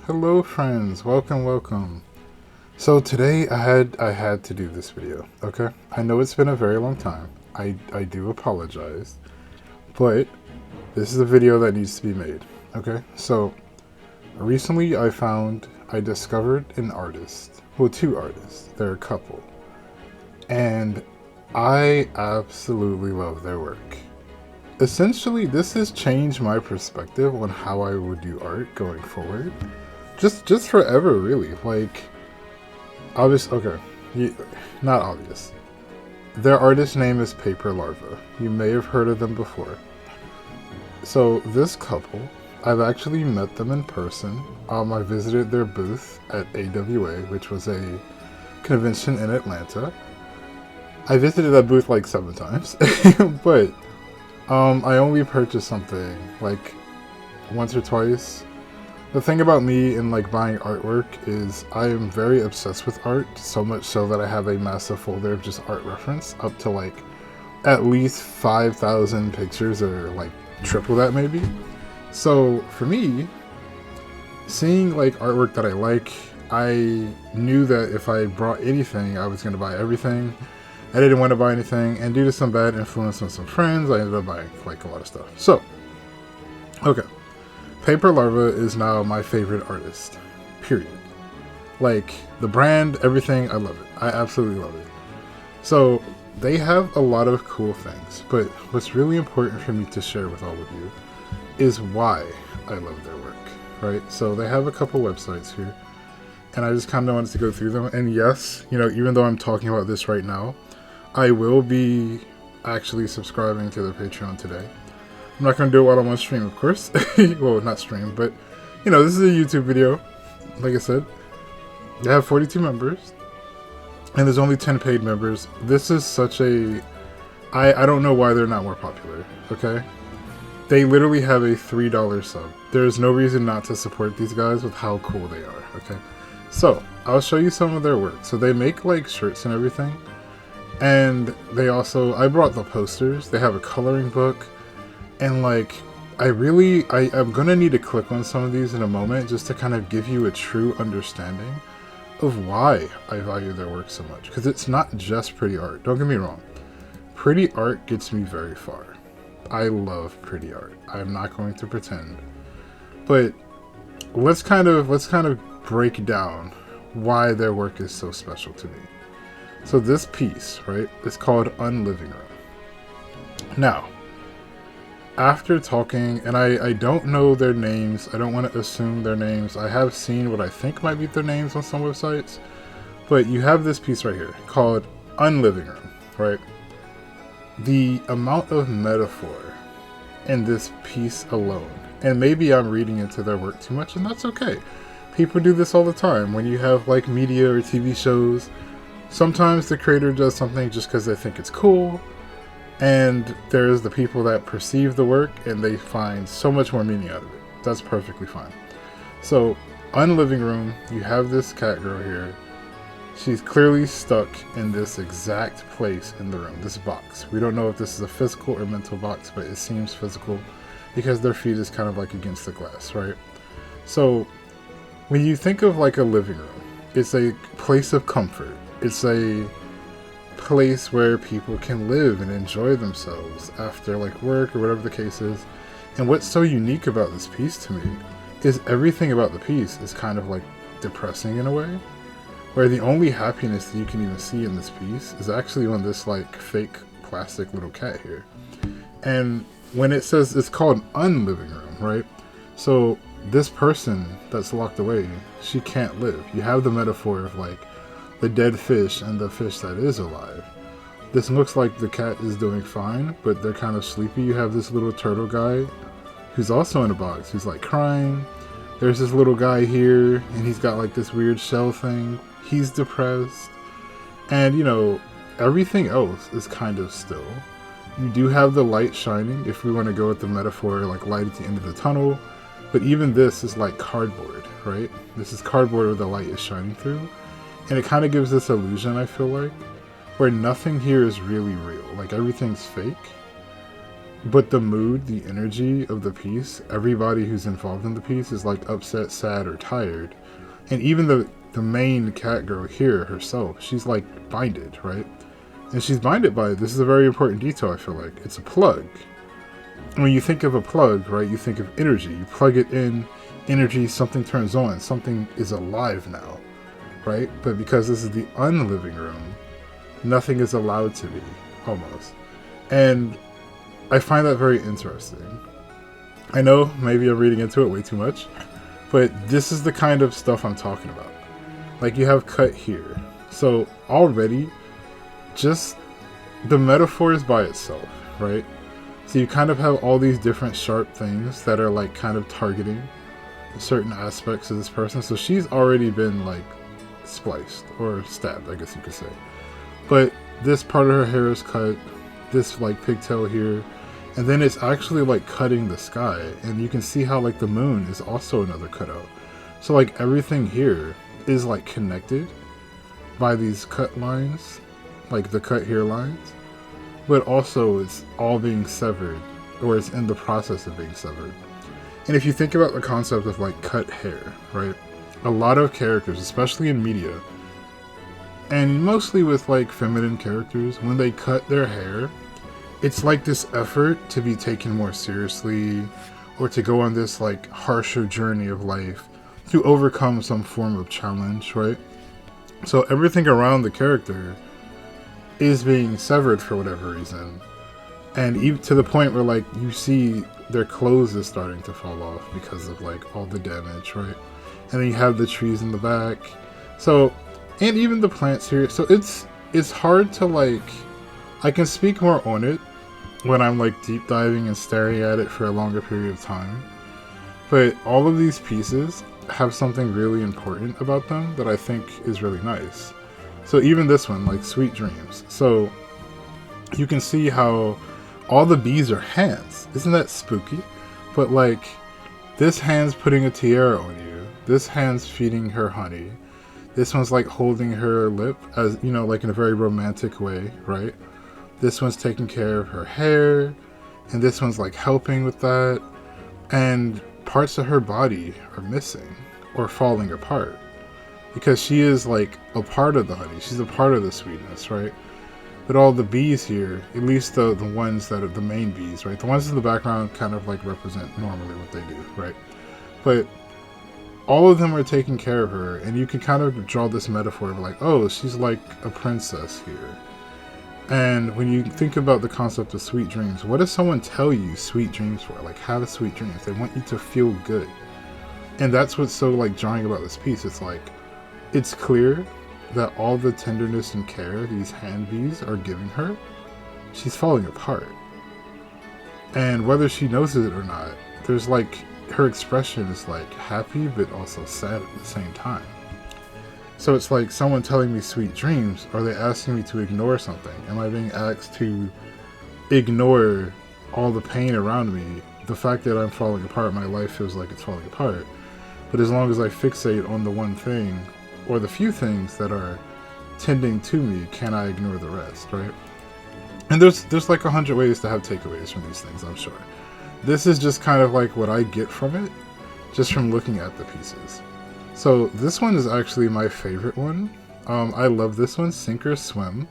Hello friends, welcome. So today I had to do this video, okay? I know it's been a very long time. I do apologize. But this is a video that needs to be made, okay? So recently I discovered an artist. Well, two artists. They're a couple. And I absolutely love their work. Essentially, this has changed my perspective on how I would do art going forward. Just forever, really. Like, obvious. Okay, not obvious. Their artist name is Paper Larva. You may have heard of them before. So this couple, I've actually met them in person. I visited their booth at AWA, which was a convention in Atlanta. I visited that booth like 7 times, but I only purchased something like once or twice. The thing about me in like buying artwork is I am very obsessed with art, so much so that I have a massive folder of just art reference up to like at least 5,000 pictures or like triple that maybe. So for me, seeing like artwork that I like, I knew that if I brought anything, I was going to buy everything. I didn't want to buy anything, and due to some bad influence on some friends, I ended up buying like a lot of stuff. So, okay. Paper Larva is now my favorite artist, period. Like, the brand, everything, I love it. I absolutely love it. So, they have a lot of cool things, but what's really important for me to share with all of you is why I love their work, right? So, they have a couple websites here, and I just kind of wanted to go through them. And yes, you know, even though I'm talking about this right now, I will be actually subscribing to their Patreon today. I'm not going to do it while I'm on stream, of course. Well, not stream, but, you know, this is a YouTube video. Like I said, they have 42 members, and there's only 10 paid members. This is such a... I don't know why they're not more popular, okay? They literally have a $3 sub. There's no reason not to support these guys with how cool they are, okay? So, I'll show you some of their work. So they make, like, shirts and everything. And they also... I brought the posters. They have a coloring book. And like, I'm gonna need to click on some of these in a moment just to kind of give you a true understanding of why I value their work so much. Because it's not just pretty art. Don't get me wrong. Pretty art gets me very far. I love pretty art. I'm not going to pretend. But let's kind of break down why their work is so special to me. So this piece, right, is called Unliving Room. Now, after talking, and I don't know their names, I don't want to assume their names. I have seen what I think might be their names on some websites, but you have this piece right here called Unliving Room, right? The amount of metaphor in this piece alone, and maybe I'm reading into their work too much, and that's okay. People do this all the time. When you have like media or TV shows, sometimes the creator does something just because they think it's cool. And there's the people that perceive the work and they find so much more meaning out of it. That's perfectly fine. So, Unliving Room, you have this cat girl here. She's clearly stuck in this exact place in the room, this box. We don't know if this is a physical or mental box, but it seems physical because their feet is kind of like against the glass, right? So, when you think of like a living room, it's a place of comfort. It's a place where people can live and enjoy themselves after like work or whatever the case is. And what's so unique about this piece to me is everything about the piece is kind of like depressing in a way, where the only happiness that you can even see in this piece is actually on this like fake plastic little cat here. And when it says it's called Unliving Room, right? So this person that's locked away, she can't live. You have the metaphor of like the dead fish and the fish that is alive. This looks like the cat is doing fine, but they're kind of sleepy. You have this little turtle guy who's also in a box, who's like crying. There's this little guy here, and he's got like this weird shell thing. He's depressed. And you know, everything else is kind of still. You do have the light shining, if we want to go with the metaphor, like light at the end of the tunnel. But even this is like cardboard, right? This is cardboard where the light is shining through. And it kind of gives this illusion, I feel like, where nothing here is really real. Like, everything's fake. but the mood, the energy of the piece, everybody who's involved in the piece is like upset, sad, or tired. And even the main cat girl here herself, she's like binded, right? And she's binded by, this is a very important detail, I feel like. It's a plug. When you think of a plug, right, you think of energy. You plug it in, energy, something turns on, something is alive now, right? But because this is the unliving room, nothing is allowed to be, almost. And I find that very interesting. I know maybe I'm reading into it way too much, but this is the kind of stuff I'm talking about. Like, you have cut here. So already, just the metaphor is by itself, right? So you kind of have all these different sharp things that are like kind of targeting certain aspects of this person. So she's already been like spliced or stabbed, I guess you could say. But this part of her hair is cut, this like pigtail here, and then it's actually like cutting the sky, and you can see how like the moon is also another cutout. So like everything here is like connected by these cut lines, like the cut here lines, but also it's all being severed, or it's in the process of being severed. And if you think about the concept of like cut hair, right? A lot of characters, especially in media, and mostly with like feminine characters, when they cut their hair, it's like this effort to be taken more seriously, or to go on this like harsher journey of life to overcome some form of challenge, right? So everything around the character is being severed for whatever reason. And even to the point where like you see their clothes is starting to fall off because of like all the damage, right? And then you have the trees in the back. So, and even the plants here. So it's hard to like, I can speak more on it when I'm like deep diving and staring at it for a longer period of time. But all of these pieces have something really important about them that I think is really nice. So even this one, like Sweet Dreams. So you can see how all the bees are hands. Isn't that spooky? But like, this hand's putting a tiara on you. This hand's feeding her honey. This one's like holding her lip, as you know, like in a very romantic way, right? This one's taking care of her hair, and this one's like helping with that. And parts of her body are missing or falling apart because she is like a part of the honey. She's a part of the sweetness, right? But all the bees here, at least the ones that are the main bees, right? The ones in the background kind of like represent normally what they do, right? But all of them are taking care of her, and you can kind of draw this metaphor of like, oh, she's like a princess here. And when you think about the concept of sweet dreams, what does someone tell you sweet dreams for? Like, have sweet dreams. They want you to feel good. And that's what's so like jarring about this piece. It's like, it's clear that all the tenderness and care these hand bees are giving her, she's falling apart. And whether she knows it or not, there's like, her expression is like happy but also sad at the same time. So it's like someone telling me sweet dreams. Are they asking me to ignore something? Am I being asked to ignore all the pain around me? The fact that I'm falling apart, my life feels like it's falling apart. But as long as I fixate on the one thing, or the few things that are tending to me, can I ignore the rest, right? And there's like 100 ways to have takeaways from these things, I'm sure. This is just kind of like what I get from it, just from looking at the pieces. So this one is actually my favorite one. I love this one, Sink or Swim.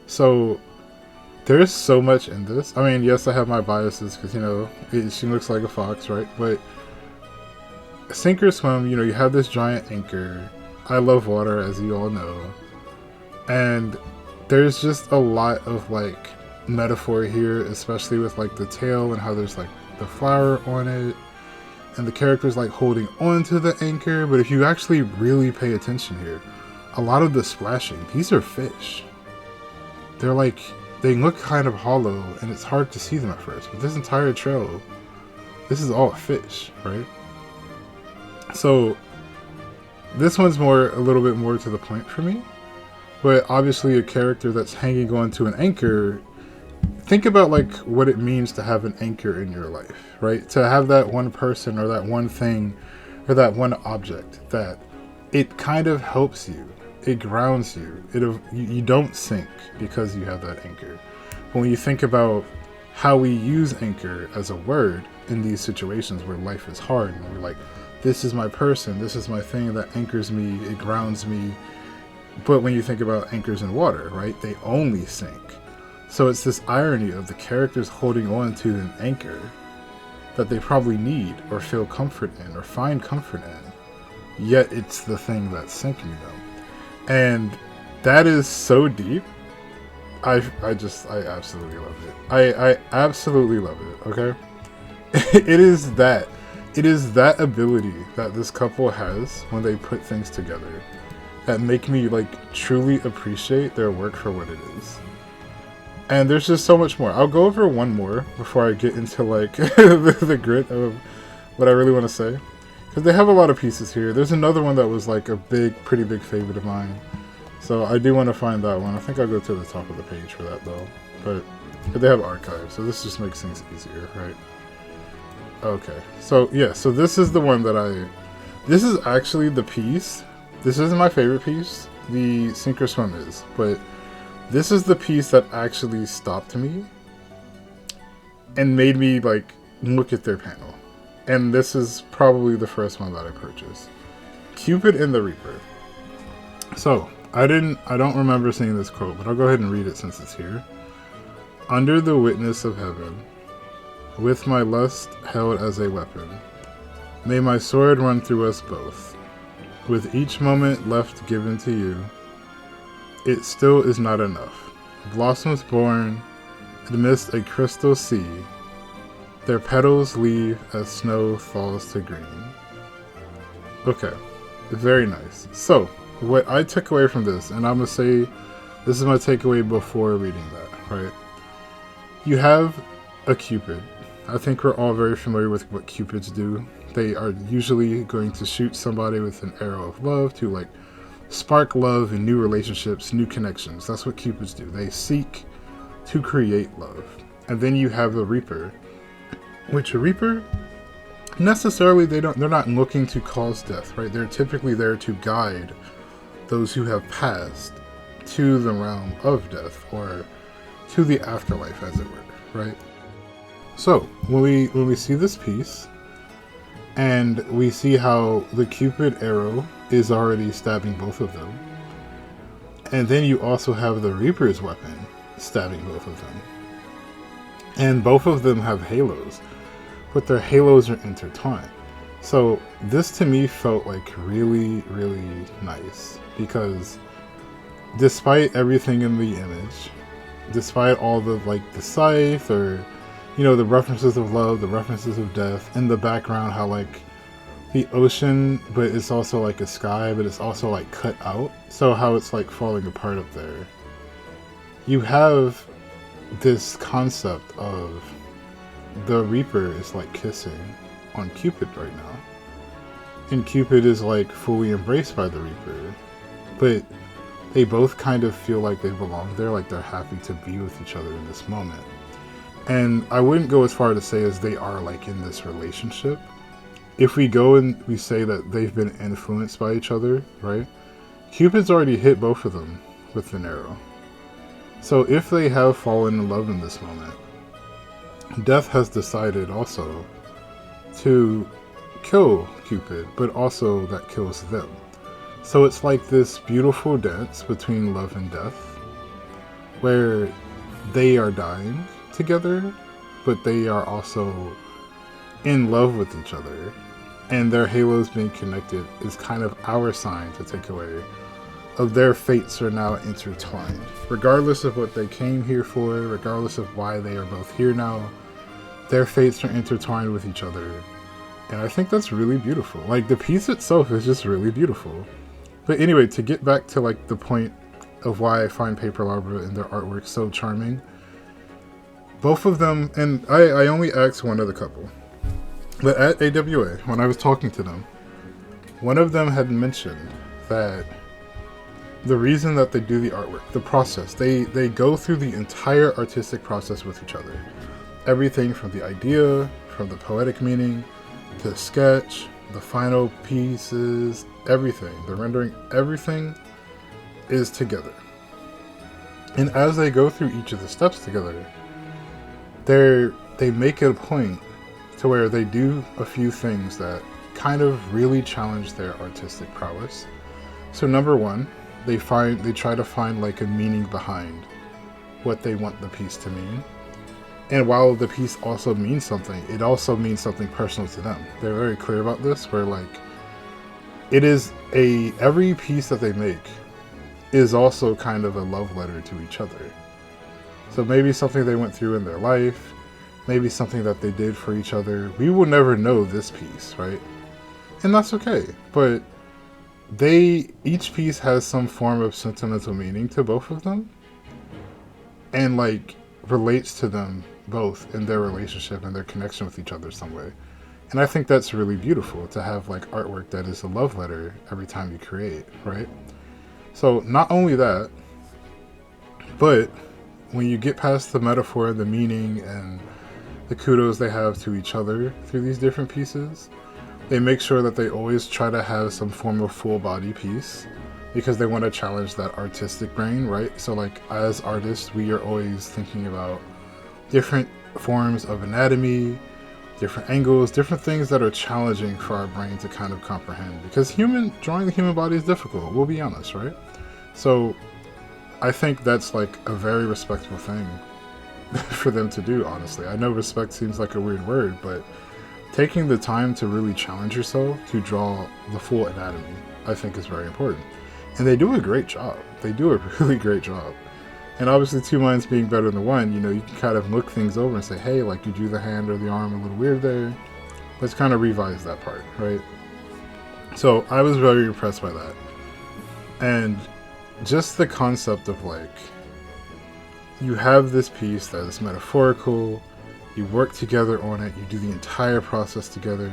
So there's so much in this. I mean, yes, I have my biases because, you know, she looks like a fox, right? But Sink or Swim, you know, you have this giant anchor. I love water, as you all know. And there's just a lot of like metaphor here, especially with like the tail and how there's like the flower on it, and the character's like holding on to the anchor. But if you actually really pay attention here, a lot of the splashing, these are fish. They're like, they look kind of hollow and it's hard to see them at first, but this entire trail, this is all fish, right? So this one's a little bit more to the point for me. But obviously a character that's hanging on to an anchor, think about like what it means to have an anchor in your life, right? To have that one person or that one thing or that one object that it kind of helps you. It grounds you. You don't sink because you have that anchor. But when you think about how we use anchor as a word in these situations where life is hard and we're like, this is my person, this is my thing that anchors me, it grounds me. But when you think about anchors in water, right, they only sink. So it's this irony of the characters holding on to an anchor that they probably need or feel comfort in or find comfort in, yet it's the thing that's sinking them. And that is so deep. I absolutely love it. I absolutely love it, okay? It is that ability that this couple has when they put things together that make me like truly appreciate their work for what it is. And there's just so much more. I'll go over one more before I get into like the grit of what I really want to say, because they have a lot of pieces here. There's another one that was like a pretty big favorite of mine, so I do want to find that one. I think I'll go to the top of the page for that though, but they have archives, so this just makes things easier, right? Okay, so yeah, so this is the one that this is actually the piece. This isn't my favorite piece, the sink or swim is, but this is the piece that actually stopped me and made me like look at their panel. And this is probably the first one that I purchased. Cupid and the Reaper. So, I don't remember seeing this quote, but I'll go ahead and read it since it's here. Under the witness of heaven, with my lust held as a weapon, may my sword run through us both. With each moment left given to you, it still is not enough. Blossoms born amidst a crystal sea, their petals leave as snow falls to green. Okay, very nice. So, what I took away from this, and I'm going to say this is my takeaway before reading that, right? You have a Cupid. I think we're all very familiar with what Cupids do. They are usually going to shoot somebody with an arrow of love to like spark love and new relationships, new connections. That's what Cupids do. They seek to create love. And then you have the Reaper, which a Reaper, necessarily they're not looking to cause death, right? They're typically there to guide those who have passed to the realm of death or to the afterlife, as it were, right? So when we see this piece and we see how the Cupid arrow is already stabbing both of them, and then you also have the Reaper's weapon stabbing both of them, and both of them have halos, but their halos are intertwined. So this to me felt like really, really nice, because despite everything in the image, despite all the like the scythe or the references of love, the references of death in the background, how like the ocean, but it's also like a sky, but it's also like cut out, so how it's like falling apart up there. You have this concept of the Reaper is like kissing on Cupid right now, and Cupid is like fully embraced by the Reaper, but they both kind of feel like they belong there, like they're happy to be with each other in this moment. And I wouldn't go as far to say as they are like in this relationship. If we go and we say that they've been influenced by each other, right? Cupid's already hit both of them with an arrow. So if they have fallen in love in this moment, Death has decided also to kill Cupid, but also that kills them. So it's like this beautiful dance between love and death, where they are dying together, but they are also in love with each other, and their halos being connected is kind of our sign to take away of their fates are now intertwined. Regardless of what they came here for, regardless of why they are both here now, their fates are intertwined with each other. And I think that's really beautiful. Like, the piece itself is just really beautiful. But anyway, to get back to like the point of why I find Paper Larva and their artwork so charming, both of them, and I only asked one of the couple, but at AWA, when I was talking to them, one of them had mentioned that the reason that they do the artwork, the process, they go through the entire artistic process with each other. Everything from the idea, from the poetic meaning, to the sketch, the final pieces, everything, the rendering, everything is together. And as they go through each of the steps together, they make it a point to where they do a few things that kind of really challenge their artistic prowess. So number one, they try to find like a meaning behind what they want the piece to mean. And while the piece also means something, it also means something personal to them. They're very clear about this, where like every piece that they make is also kind of a love letter to each other. So maybe something they went through in their life, maybe something that they did for each other. We will never know this piece, right? And that's okay. But each piece has some form of sentimental meaning to both of them, and like relates to them both in their relationship and their connection with each other some way. And I think that's really beautiful, to have like artwork that is a love letter every time you create, right? So not only that, but when you get past the metaphor, the meaning, and the kudos they have to each other through these different pieces, they make sure that they always try to have some form of full body piece, because they want to challenge that artistic brain, right? So like as artists, we are always thinking about different forms of anatomy, different angles, different things that are challenging for our brain to kind of comprehend, because drawing the human body is difficult, we'll be honest, right? So I think that's like a very respectful thing for them to do, honestly. I know respect seems like a weird word, but taking the time to really challenge yourself to draw the full anatomy, I think is very important. And they do a great job. They do a really great job. And obviously, two minds being better than one, you can kind of look things over and say, hey, like you drew the hand or the arm a little weird there. Let's kind of revise that part, right? So I was very impressed by that. And just the concept of like, you have this piece that is metaphorical, you work together on it, you do the entire process together.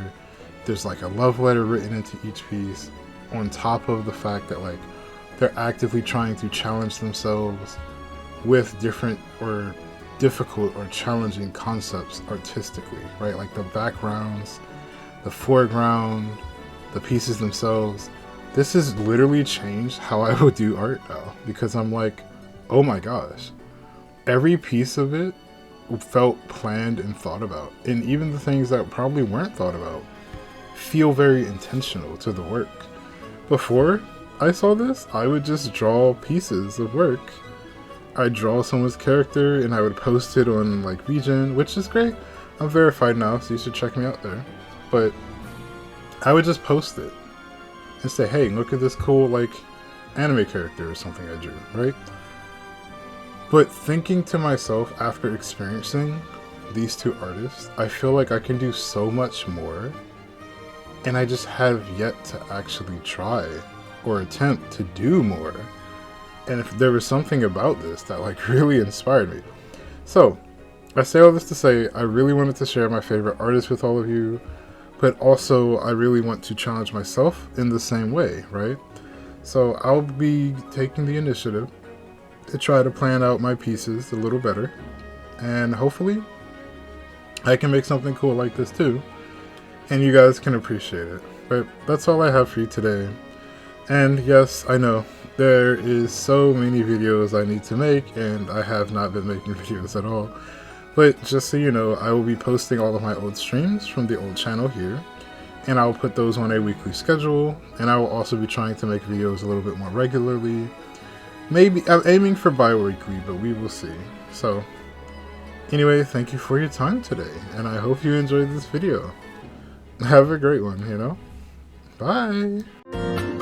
There's like a love letter written into each piece, on top of the fact that like they're actively trying to challenge themselves with different or difficult or challenging concepts artistically, right? Like the backgrounds, the foreground, the pieces themselves. This has literally changed how I would do art now, because I'm like, oh my gosh, every piece of it felt planned and thought about. And even the things that probably weren't thought about feel very intentional to the work. Before I saw this, I would just draw pieces of work. I'd draw someone's character and I would post it on like VGen, which is great. I'm verified now, so you should check me out there. But I would just post it and say, hey, look at this cool like anime character or something I drew, right? But thinking to myself after experiencing these two artists, I feel like I can do so much more, and I just have yet to actually try or attempt to do more. And if there was something about this that like really inspired me. So I say all this to say, I really wanted to share my favorite artists with all of you, but also I really want to challenge myself in the same way, right? So I'll be taking the initiative to try to plan out my pieces a little better, and hopefully I can make something cool like this too, and you guys can appreciate it. But that's all I have for you today. And yes, I know there is so many videos I need to make, and I have not been making videos at all. But just so you know, I will be posting all of my old streams from the old channel here, and I will put those on a weekly schedule, and I will also be trying to make videos a little bit more regularly. Maybe I'm aiming for bi-weekly, but we will see. So anyway, thank you for your time today, and I hope you enjoyed this video. Have a great one, Bye!